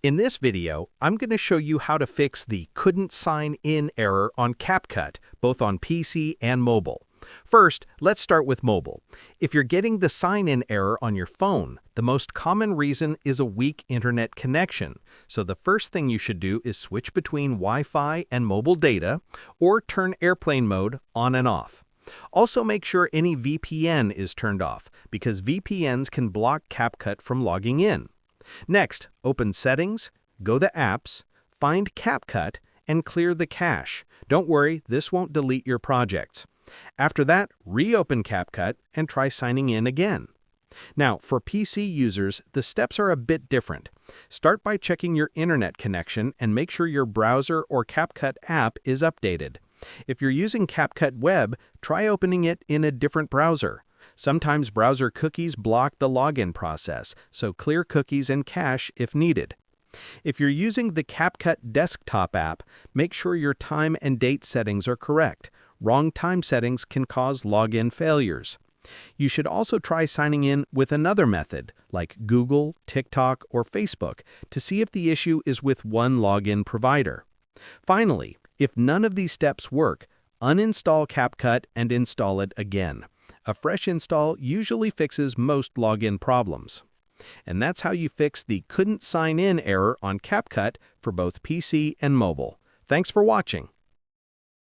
In this video, I'm going to show you how to fix the couldn't sign in error on CapCut, both on PC and mobile. First, let's start with mobile. If you're getting the sign-in error on your phone, the most common reason is a weak internet connection. So the first thing you should do is switch between Wi-Fi and mobile data, or turn airplane mode on and off. Also make sure any VPN is turned off, because VPNs can block CapCut from logging in. Next, open Settings, go to Apps, find CapCut, and clear the cache. Don't worry, this won't delete your projects. After that, reopen CapCut and try signing in again. Now, for PC users, the steps are a bit different. Start by checking your internet connection and make sure your browser or CapCut app is updated. If you're using CapCut Web, try opening it in a different browser. Sometimes browser cookies block the login process, so clear cookies and cache if needed. If you're using the CapCut desktop app, make sure your time and date settings are correct. Wrong time settings can cause login failures. You should also try signing in with another method, like Google, TikTok, or Facebook, to see if the issue is with one login provider. Finally, if none of these steps work, uninstall CapCut and install it again. A fresh install usually fixes most login problems. And that's how you fix the couldn't sign in error on CapCut for both PC and mobile. Thanks for watching.